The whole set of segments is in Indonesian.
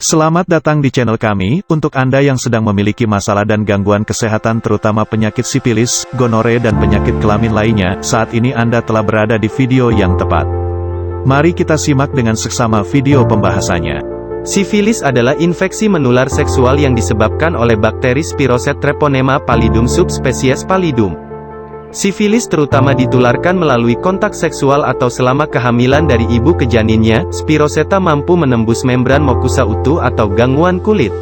Selamat datang di channel kami. Untuk Anda yang sedang memiliki masalah dan gangguan kesehatan terutama penyakit sipilis, gonore dan penyakit kelamin lainnya, saat ini Anda telah berada di video yang tepat. Mari kita simak dengan seksama video pembahasannya. Sifilis adalah infeksi menular seksual yang disebabkan oleh bakteri Spiroset treponema pallidum subspesies pallidum. Sifilis terutama ditularkan melalui kontak seksual atau selama kehamilan dari ibu ke janinnya. Spiroseta mampu menembus membran mukosa utuh atau gangguan kulit.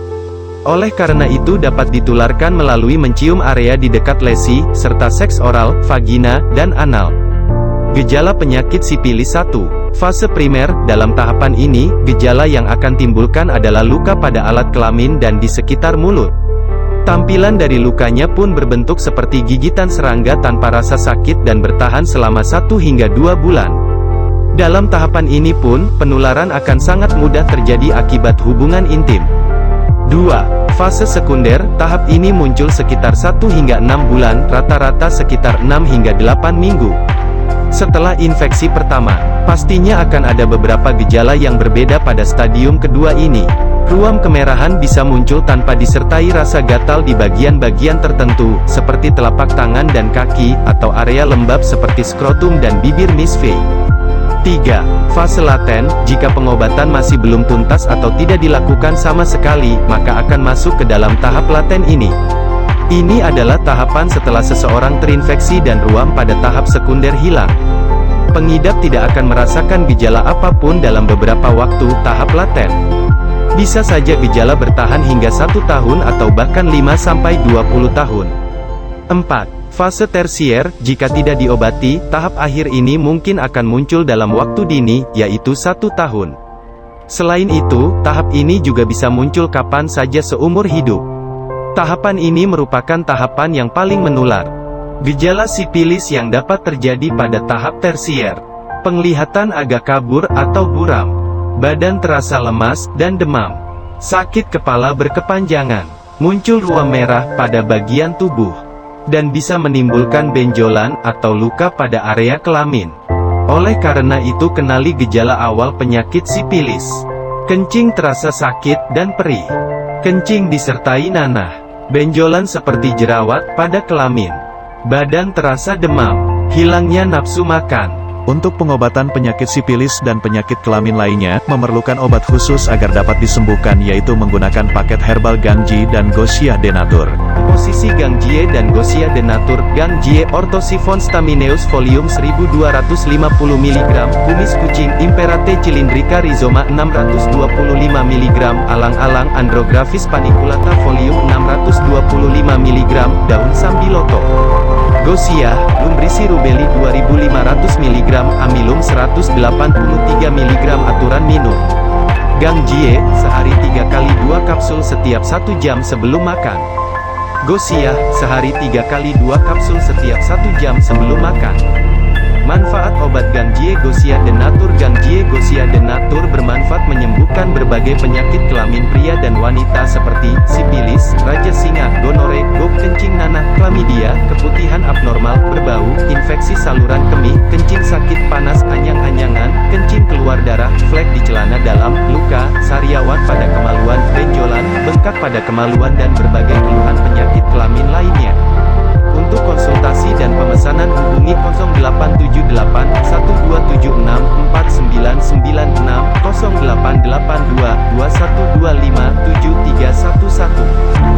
Oleh karena itu dapat ditularkan melalui mencium area di dekat lesi, serta seks oral, vagina, dan anal. Gejala penyakit sipilis 1. Fase primer. Dalam tahapan ini, gejala yang akan timbulkan adalah luka pada alat kelamin dan di sekitar mulut. Tampilan dari lukanya pun berbentuk seperti gigitan serangga tanpa rasa sakit dan bertahan selama 1 hingga 2 bulan. Dalam tahapan ini pun, penularan akan sangat mudah terjadi akibat hubungan intim. 2. Fase sekunder. Tahap ini muncul sekitar 1 hingga 6 bulan, rata-rata sekitar 6 hingga 8 minggu. Setelah infeksi pertama, pastinya akan ada beberapa gejala yang berbeda pada stadium kedua ini. Ruam kemerahan bisa muncul tanpa disertai rasa gatal di bagian-bagian tertentu, seperti telapak tangan dan kaki, atau area lembab seperti skrotum dan bibir misve. 3. Fase laten. Jika pengobatan masih belum tuntas atau tidak dilakukan sama sekali, maka akan masuk ke dalam tahap laten ini. Ini adalah tahapan setelah seseorang terinfeksi dan ruam pada tahap sekunder hilang. Pengidap tidak akan merasakan gejala apapun dalam beberapa waktu tahap laten. Bisa saja gejala bertahan hingga 1 tahun atau bahkan 5-20 tahun. 4. Fase tersier. Jika tidak diobati, tahap akhir ini mungkin akan muncul dalam waktu dini, yaitu 1 tahun. Selain itu, tahap ini juga bisa muncul kapan saja seumur hidup. Tahapan ini merupakan tahapan yang paling menular. Gejala sipilis yang dapat terjadi pada tahap tersier. Penglihatan agak kabur atau buram. Badan terasa lemas dan demam. Sakit kepala berkepanjangan. Muncul ruam merah pada bagian tubuh. Dan bisa menimbulkan benjolan atau luka pada area kelamin. Oleh karena itu kenali gejala awal penyakit sipilis. Kencing terasa sakit dan perih. Kencing disertai nanah. Benjolan seperti jerawat pada kelamin. Badan terasa demam. Hilangnya nafsu makan. Untuk pengobatan penyakit sipilis dan penyakit kelamin lainnya, memerlukan obat khusus agar dapat disembuhkan, yaitu menggunakan paket herbal Gangjie dan Gosia denatur. Posisi Gangjie dan Gosia denatur. Gangjie orthosiphon stamineus folium 1250 mg, kumis kucing Imperate cylindrica rhizoma 625 mg, alang-alang Andrographis paniculata folium 625 mg, daun sambiloto. Gosia, lumbrisi rubeli 2500 mg, amilum 183 mg aturan minum. Gangjie, sehari 3 kali 2 kapsul setiap 1 jam sebelum makan. Gosia, sehari 3 kali 2 kapsul setiap 1 jam sebelum makan. Manfaat obat Gangjie Gosia denatur. Gangjie Gosia denatur bermanfaat menyembuhkan berbagai penyakit kelamin pria dan wanita seperti sipilis, raja singa, gonore, gok kencing nanah, klamidia, keputihan abnormal, berbau, infeksi saluran kemih, kencing sakit panas anyang-anyangan, kencing keluar darah, flek di celana dalam, luka, sariawan pada kemaluan, benjolan, bengkak pada kemaluan dan berbagai keluhan penyakit kelamin lainnya. Untuk konsultasi dan pemesanan hubungi 0878 1276 4996 0882 2125 7311.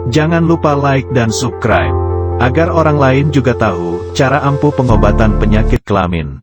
Jangan lupa like dan subscribe, agar orang lain juga tahu cara ampuh pengobatan penyakit kelamin.